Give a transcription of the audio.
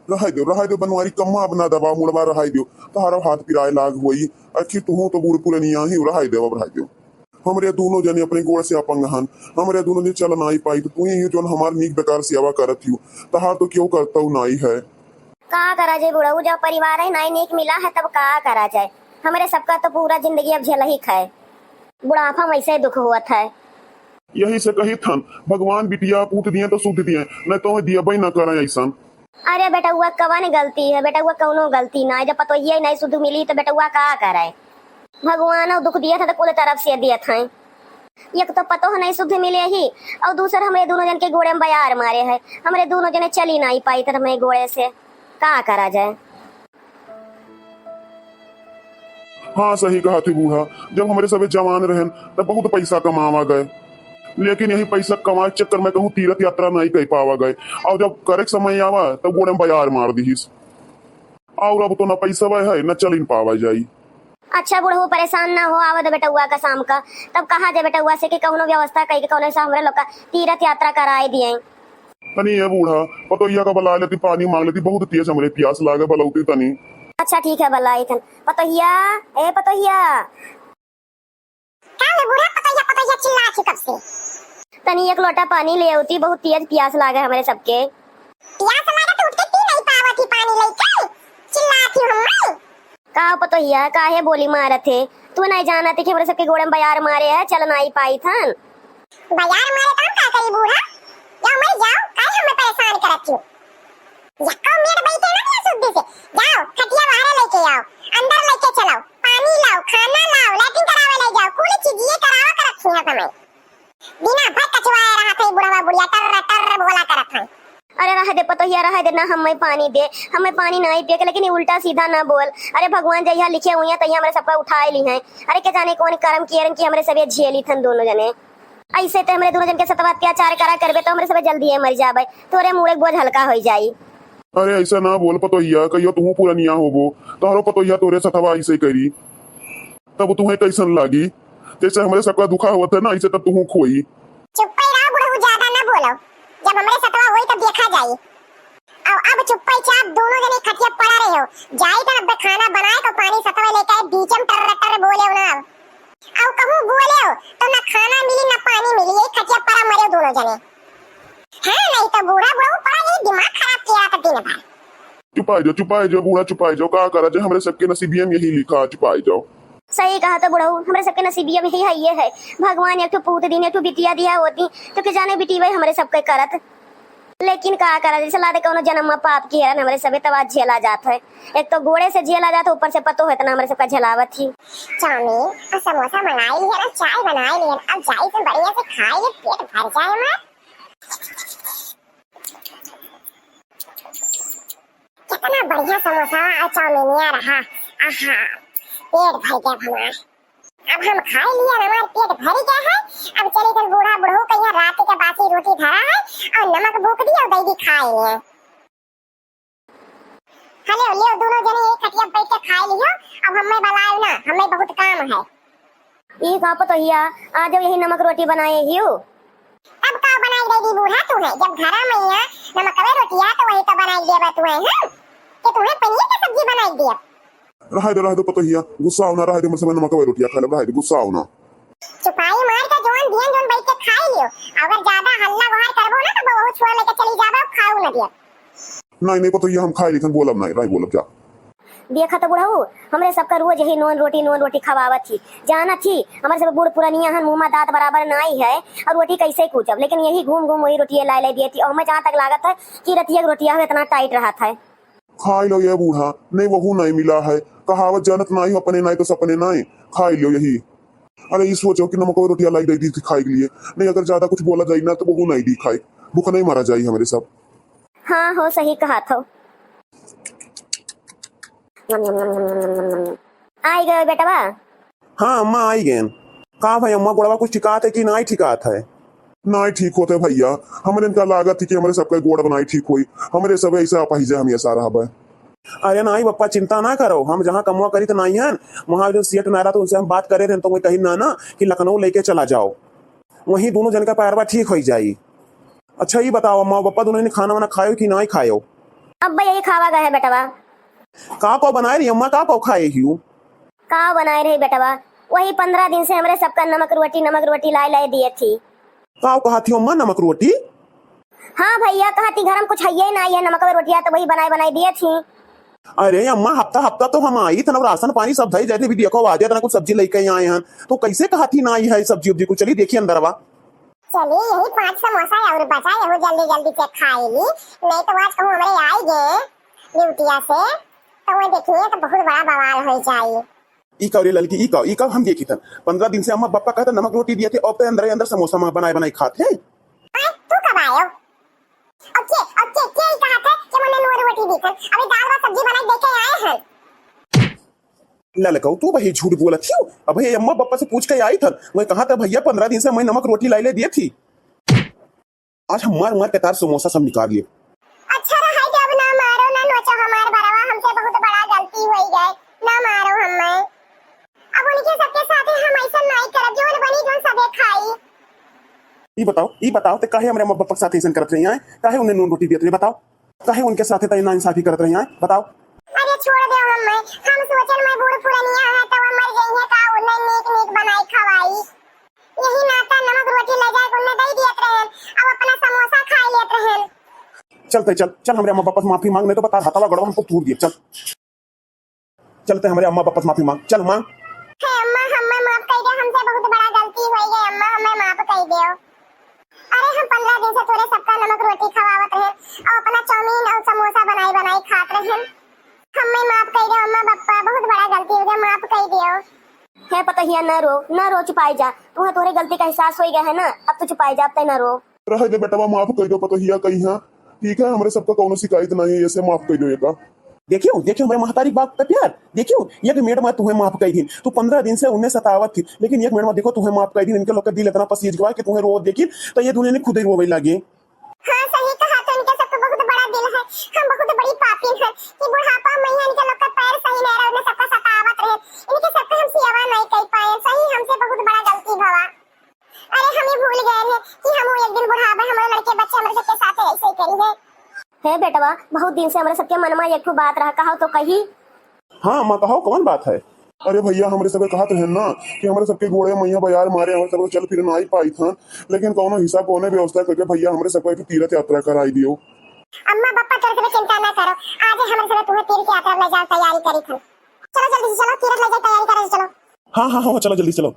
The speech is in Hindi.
रहा दो बनवारी कम्मा अपना दबा मुड़वा रहा दो तारा हाथ पिराए लाग हुई आखिर तुहू तो बूढ़ पूरे नहीं ही रहा दे अब रहा दो हमरे दोनों जने अपने गोड़ से अपंग हन हमरे दोनों दिन चल नाई पाई तो तू ही जो हमार नीक बेकार सेवा करत हूँ तहार तो क्यों करता हूँ नाई है का करा जाए बुढ़ऊ, जब परिवार है नाई नीक मिला है तब का करा जाए। हमारे सबका तो पूरा जिंदगी अब झेल ही खाए, बुढ़ापा में ऐसे दुख हुआ था। यही से कही थन भगवान बिटिया पूत दिए तो सुध दिए न तो दिया भाई न करें ऐसा। अरे बेटा हुआ कवन गलती है, बेटा हुआ कौनो गलती ना है, जब पतो ये नहीं सुध मिली तो बेटा हुआ का करे। भगवान दुख दिया था तो कुल तरफ से दिया था, एक तो पतो नहीं शुद्ध मिले ही और दूसरा हमारे दोनों जन के घोड़े में बयार मारे है, हमारे दोनों जने चली नहीं पाई तो हमारे घोड़े से का करा जाए। हाँ सही कहा थी बूढ़ा, जब हमारे सभी जवान रहन तब बहुत पैसा कमावा गए, लेकिन यही पैसा कमाए चक्कर में कहूँ तीर्थ यात्रा नहीं कर पावा गए और जब करेक्ट समय आवा तब घोड़े में बयार मार दी और अब तो न पैसा है न चल इन पावा जाई। अच्छा बुढ़ऊ परेशान ना हो, आवत बेटा हुआ का शाम का तब कहा जाए बेटा हुआ से कि कौनो व्यवस्था कही कौनो से हमारे लोग का तीर्थ यात्रा कराए दिए। तनी ये बूढ़ा पतोहिया का बला लेती पानी मांग लेती बहुत तेज हमरे प्यास लागे बलौती तनी। अच्छा ठीक है बलाई थन पतोहिया, ए पतोहिया का है बूढ़ा पतोहिया पतोहिया चिल्ला छी कब से। तनी एक लोटा पानी ले आती, बहुत तेज प्यास लागे हमारे सबके। प्यास लागे तो उठ के पी नहीं पावती पानी लेके चिल्लाती हम। का पतोहिया काहे बोली मारे थे, तू नहीं जाना थे कि हमारे सबके घोड़े में बयार मारे है, चल नहीं पाई थन। बयार मारे तो हम का करी बूढ़ा, जाओ मर जाओ काहे हमें परेशान करत हो। यक्को मेड बैठे ना ये सुद्दी से जाओ खटिया बाहर लेके आओ, अंदर लेके चलाओ, पानी लाओ, खाना लाओ, लैट्रिन करावे ले जाओ, कुल चीज ये करावा कर रखी है तुम्हें। बिना भर कचवाए रहा था बुढ़वा बुढ़िया टर टर बोला करत है। अरे रह दे पतोहिया रह दे ना, हमें पानी दे, हमें पानी नहीं पिए, लेकिन उल्टा सीधा ना बोल। अरे भगवान जहिया लिखे हुई है तहिया हमारे सबका उठाए ली हैं। अरे क्या जाने कौन कर्म किए कि हमारे सब झेली थन दोनों जने, ऐसे तो हमारे दोनों जन के सतवा अत्याचार करा करबे तो हमारे सब जल्दी है मर जाबे, तोरे मुड़े बोझ हल्का हो जाई। अरे ऐसा ना बोल पतोहिया, कहियो तू पूरा निया होबो तारो पतोहिया तोरे सथवा ऐसे करी तब तुम्हें कैसन लागी, जैसे हमारे सबका दुखा हुआ था ना ऐसे तब तू खोई। चुप ही रहो बुढ़ऊ, ज्यादा ना बोलो, जब हमारे सतवा होई तब देखा जाए। और अब चुप ही चाप दोनों जने खटिया पड़ा रहे हो, जाई तो अब खाना बनाए तो पानी सतवा लेके आए, बीचम टर टर बोले हो ना और कहूं बोले हो तो ना खाना मिली ना पानी मिली, ये खटिया पड़ा मरे दोनों जने। हां नहीं तो बूढ़ा बुढ़ऊ पड़ा ये दिमाग खराब किया था दिन भर। चुपाई जाओ बूढ़ा चुपाई जाओ, का करा जाए हमारे सबके नसीबियम यही लिखा चुपाई जाओ। सही कहा तो बुढ़ऊ, हमारे सबके नसीबिया में ही है ये है, भगवान एक तो पूत दिन एक तो बिटिया दिया होती तो के जाने बिटी वही हमारे सबके करत, लेकिन का करा जैसे लादे कौनो जन्म में पाप की है हमारे सबे तब झेला जाता है, एक तो घोड़े से झेला जाता ऊपर से पतो है इतना हमारे सबका झेलावत थी। चाउमीन और समोसा मंगाई लिया ना, चाय बनाई लिया, अब जाई से बढ़िया से खाई ले, पेट भर जाए हमारा। कितना बढ़िया समोसा और चाउमीनिया रहा, आहा पेट भर गया हमारा। अब हम खाई लिया ना, हमारा पेट भर गया है। अब चली कर बूढ़ा बुढ़ऊ कहीं रात के बासी रोटी धरा है और नमक भूख दिया और दही भी खाई लिया। हेलो ले दोनों जने एक खटिया बैठ के खाई लियो, अब हमें बुलाओ ना, हमें बहुत काम है। ये का पतोहिया आज यही नमक रोटी बनाए ही हो, अब का बनाई देगी बूढ़ा तू है, जब घरा में यहाँ नमक वे रोटियां तो वही तो बनाई देबा तू है। हां कि तुम्हें पनीर की सब्जी बनाई दिया। रह दो पतोहिया गुस्सा होना, रह दे मुझसे नमक वे रोटियां खा ले, रह दे गुस्सा होना। चुपाई मार के जोन दियन जोन बैठ के खाई लियो, अगर ज्यादा हल्ला बहार करबो ना तो बहुत छोड़ लेके चली जाबा, खाऊ ना दिया। नहीं पतोहिया हम खाई लेकिन बोलब नहीं, रह बोलब जा। देखा तो बुढ़ऊ हमारे सबका रोज यही नॉन रोटी खवावत थी, जाना थी हमारे सब बूढ़ पुरानिया हन मुंह में दांत बराबर नाई है और रोटी कैसे कूचब, लेकिन यही घूम घूम वही रोटियां ला दिए थी। और मैं जहाँ तक लागत है कि रतिया रोटियां इतना टाइट रहा था। खाई लो ये बूढ़ा, नहीं वहू नहीं मिला है, कहावत जानत नहीं अपने नहीं तो सपने नहीं, खाई लो यही। अरे ये सोचो कि नमक रोटियां लाई दी थी खाई के लिए, नहीं अगर ज्यादा कुछ बोला जाए ना तो वहू नहीं दी खाई, भूख नहीं मारा जाए हमारे सब। हाँ हो सही कहा था। आई गए बेटवा। हाँ अम्मा आई गए। कहा भाई अम्मा गोड़वा कुछ ठिकात है कि नहीं ठिकात है? नहीं ठीक होते भैया, हमारे इनका लागत थी कि हमारे सबका गोड़ बनाई ठीक हुई, हमारे सब ऐसा अपहिजे हम ये सारा है। अरे नहीं पप्पा चिंता ना करो, हम जहाँ कमुआ करी तो नहीं है वहाँ जो सीट नारा तो उनसे हम बात करे थे तो वही कही ना कि लखनऊ लेके चला जाओ, वहीं दोनों जन का पैरवा ठीक हो जाये। अच्छा ये बताओ अम्मा पापा दोनों ने खाना वाना खायो कि नहीं खायो? अब यही खावा गए है बेटवा। का को बनाए रही अम्मा, का को खाए ही का बनाए रही बेटवा? वही 15 दिन से हमरे सबका नमक रोटी लाए लाए दिए थी। का कहा थी अम्मा नमक रोटी? हाँ भैया, कहा थी घर में कुछ है ही नहीं है, नमक रोटियां तो वही बनाई बनाई दिए थी। अरे अम्मा हफ्ता हफ्ता तो हम आई थे, राशन पानी सब धई जैसे भी देखो आ जाए कुछ सब्जी लेके आए हैं, तो कैसे कहा थी ना आई है सब्जी उब्जी को? चलिए देखिए अंदर बा। चलिए यही 5 समोसा और बचा यही जल्दी जल्दी से खाई ली, नहीं तो आज कहूँ हमारे आई गए ड्यूटिया से तो वो देखिए तो बहुत बड़ा बवाल हो जाए। ई कौरे लड़की ई कब हम देखी था 15 दिन से अम्मा पापा कहते नमक रोटी दिए थे, अब तो अंदर अंदर समोसा बनाए बनाए खाते हैं। तू कब आयो? ओके ओके क्या ही कहा था कि मैंने नूर रोटी दी थी, अभी दाल व सब्जी बनाई देके आए हैं। ललकऊ तू भाई झूठ बोला थी? अब ये अम्मा पापा से पूछ के आई था, मैं कहा था भैया 15 दिन से मैं नमक रोटी लाई ले दिए थी। आज हम मार मार के तार समोसा सब निकाल लिए। अच्छा रहा जब ना मारो ना नोचो हमार बरवा, हमसे बहुत बड़ा गलती हो गई, ना मारो हमें। अब उनके सबके साथ हम ऐसा नहीं करब, जोन बनी जोन सबे खाई। ई बताओ ते काहे हमरे अम्मा पापा के साथ ऐसा करत रही हैं? काहे उन्हें नून रोटी देते बताओ? काहे उनके साथ इतना इंसाफी करत रही हैं बताओ? अरे छोड़ दे हमें, हम सोचन मैं बूढ़ पुरानिया है तो मर गई है का उन्हें नीक नीक बनाई खवाई। यही नाता नमक रोटी ले जाए उन्हें दे दियत रहन, अब अपना समोसा खा लेत रहन। चलते चल हमरे अम्मा पापा से माफी मांग, नहीं तो बता हथवा गड़वा हमको तूर दिए। चलते हमरे अम्मा पापा से माफी मांग, चल मांग। हे अम्मा हमें माफ कर दे, हमसे बहुत बड़ा गलती हो गई अम्मा, हमें माफ कर दो। अरे हम 15 दिन से तोरे सबका नमक रोटी खवावत रहे और अपना चाउमीन और समोसा बनाई बनाई खात रहे। हमें माफ कर दो अम्मा पप्पा, बहुत बड़ा गलती हो गया, माफ कर दो। है पता हिया, न रो चुपाई जा, तुम्हें तोरे गलती का एहसास हो गया है ना, अब तो चुपाई जा, अब तक न रो। रह दे बेटवा, माफ कर दो पतो हिया कहीं हाँ, ठीक है हमारे सबका कौनो शिकायत नहीं है, ऐसे माफ कर दो ये का। देखियो हमारे महतारी बाप का प्यार देखियो, एक मेडम तुम्हें माफ कर दी, तू 15 दिन से उन्हें सतावत थी, लेकिन एक मेडम देखो तुम्हें माफ कर दी, इनके लोग का दिल इतना पसीज गया कि तुम्हें रो देखी तो ये दुनिया ने खुद ही रोवे लगे। हाँ सही कहा, तो इनके सबको बहुत बड़ा दिल है, हम बहुत बड़ी पापी हैं कि बुढ़ापा में इनके लोग का पैर सही नहीं रहा, उन्हें सबका सतावत रहे, इनके सबका हम सेवा नहीं कर पाए, सही हमसे बहुत बड़ा गलती भवा। अरे हम ये भूल गए हैं कि हम एक दिन बुढ़ापा हमारे लड़के बच्चे हमारे सबके साथ ऐसे ही करेंगे। है बेटवा, बहुत दिन से हमारे सबके मन में एक बात रहा, कहो तो कही। हाँ माँ कहो कौन बात है? अरे भैया हमारे सबके कहा तो है ना कि हमारे सबके गोड़े मैया बाजार मारे, हमारे सबको चल फिर ना ही पाई था, लेकिन कौनो हिसाब कोने व्यवस्था करके भैया हमारे सबको एक तीर्थ यात्रा कराई दियो। अम्मा पापा तेरे से चिंता ना करो, आज हमारे सब तुम्हें तीर्थ यात्रा ले जाओ तैयारी करी थी। चलो जल्दी से चलो, तीर्थ ले जाओ तैयारी करो, चलो। हाँ चलो जल्दी चलो।